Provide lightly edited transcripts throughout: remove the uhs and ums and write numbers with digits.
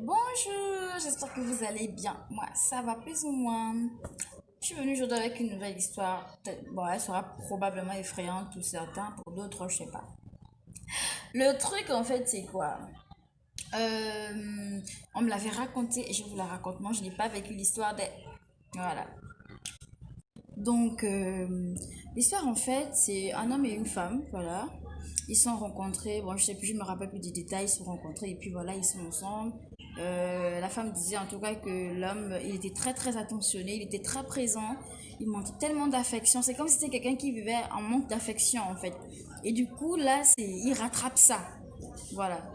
Bonjour, j'espère que vous allez bien. Moi, ça va plus ou moins. Je suis venue aujourd'hui avec une nouvelle histoire. Bon, elle sera probablement effrayante pour certains, pour d'autres, je sais pas. Le truc, en fait, c'est quoi? On me l'avait raconté et je vous la raconte. Moi, je n'ai pas vécu l'histoire des... Voilà. Donc, l'histoire, en fait, c'est un homme et une femme, voilà. Ils sont rencontrés, bon, je sais plus, je me rappelle plus des détails, ils se sont rencontrés et puis voilà, ils sont ensemble. La femme disait en tout cas que l'homme, il était très très attentionné, il était très présent, il montrait tellement d'affection. C'est comme si c'était quelqu'un qui vivait en manque d'affection en fait. Et du coup, là, il rattrape ça. Voilà.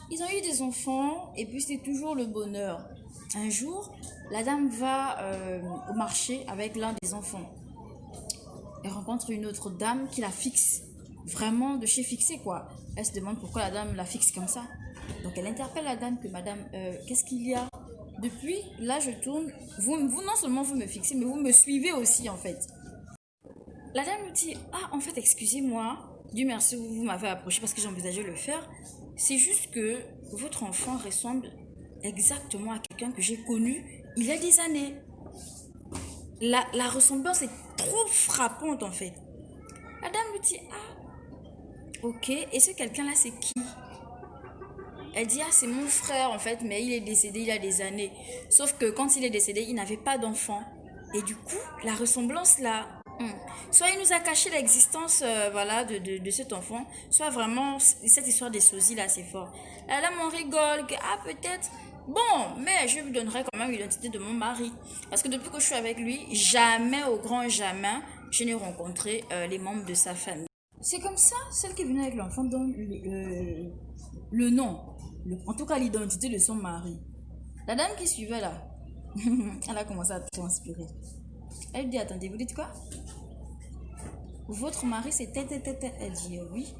Ils ont eu des enfants et puis c'est toujours le bonheur. Un jour, la dame va au marché avec l'un des enfants. Elle rencontre une autre dame qui la fixe. Vraiment de chez fixé quoi. Elle se demande pourquoi la dame la fixe comme ça. Donc elle interpelle la dame que madame, qu'est-ce qu'il y a? Depuis, là je tourne. Vous non seulement vous me fixez, mais vous me suivez aussi en fait. La dame lui dit, ah en fait excusez-moi. Dieu merci, vous m'avez approché parce que j'envisageais le faire. C'est juste que votre enfant ressemble exactement à quelqu'un que j'ai connu il y a des années. La ressemblance est trop frappante en fait. La dame lui dit, ah, ok, et ce quelqu'un-là, c'est qui? Elle dit, ah, c'est mon frère en fait, mais il est décédé il y a des années. Sauf que quand il est décédé, il n'avait pas d'enfant. Et du coup, la ressemblance là, soit il nous a caché l'existence voilà, de cet enfant, soit vraiment cette histoire des sosies là, c'est fort. La dame on rigole, que ah, peut-être. Bon, mais je lui donnerai quand même l'identité de mon mari. Parce que depuis que je suis avec lui, jamais, au grand jamais, je n'ai rencontré les membres de sa famille. C'est comme ça, celle qui venait avec l'enfant donne le nom, en tout cas l'identité de son mari. La dame qui suivait là, elle a commencé à transpirer. Elle dit, attendez, vous dites quoi? Votre mari c'était... Elle dit, oui.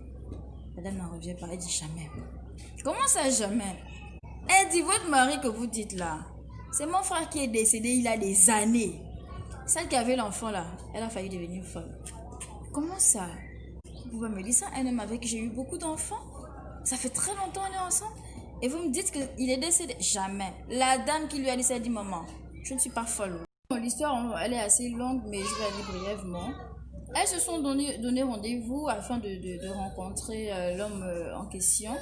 La dame n'en revient pas, elle dit, jamais. Comment ça, jamais? Elle dit, votre mari que vous dites là, c'est mon frère qui est décédé il y a des années. Celle qui avait l'enfant là, elle a failli devenir folle. Comment ça? Vous pouvez me dire ça, un homme avec qui j'ai eu beaucoup d'enfants? Ça fait très longtemps qu'on est ensemble. Et vous me dites qu'il est décédé? Jamais. La dame qui lui a dit ça, elle dit, maman, je ne suis pas folle. Bon, l'histoire, elle est assez longue, mais je vais aller brièvement. Elles se sont donné rendez-vous afin de rencontrer l'homme en question.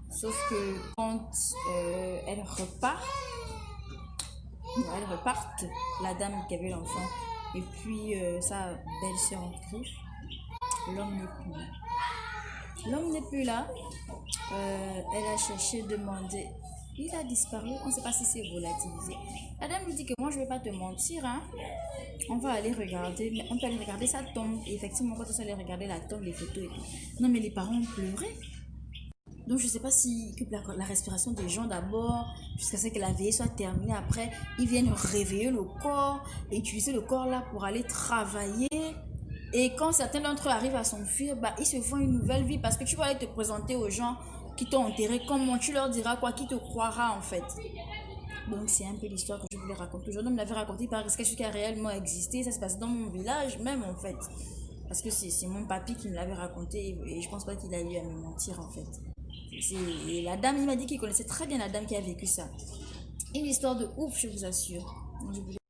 Sauf que quand elles repartent, la dame qui avait l'enfant et puis sa belle-sœur en griffe, l'homme n'est plus là. L'homme n'est plus là. Elle a cherché, demandé. Il a disparu. On ne sait pas si c'est volatilisé. La dame lui dit que moi, je ne vais pas te mentir. Hein. On va aller regarder. On peut aller regarder sa tombe. Et effectivement, quand on allait regarder la tombe, les photos et tout. Non, mais les parents ont pleuré. Donc, je ne sais pas si la respiration des gens d'abord, jusqu'à ce que la veillée soit terminée. Après, ils viennent réveiller le corps et utiliser le corps là pour aller travailler. Et quand certains d'entre eux arrivent à s'enfuir, bah, ils se font une nouvelle vie parce que tu vas aller te présenter aux gens qui t'ont enterré. Comment tu leur diras quoi? Qui te croira en fait? Donc c'est un peu l'histoire que je voulais raconter. Aujourd'hui, on me l'avait raconté par quelque chose qui a réellement existé. Ça se passe dans mon village même en fait. Parce que c'est mon papy qui me l'avait raconté et je pense pas qu'il a eu à me mentir en fait. Et la dame, il m'a dit qu'il connaissait très bien la dame qui a vécu ça. Une histoire de ouf, je vous assure.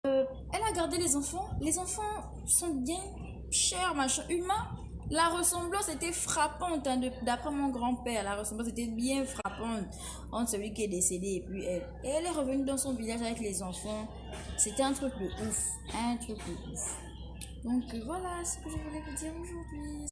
Elle a gardé les enfants. Les enfants sont bien chers, machin, humains. La ressemblance était frappante, hein, d'après mon grand-père. La ressemblance était bien frappante entre celui qui est décédé et puis elle. Et elle est revenue dans son village avec les enfants. C'était un truc de ouf. Un truc de ouf. Donc voilà ce que je voulais vous dire aujourd'hui.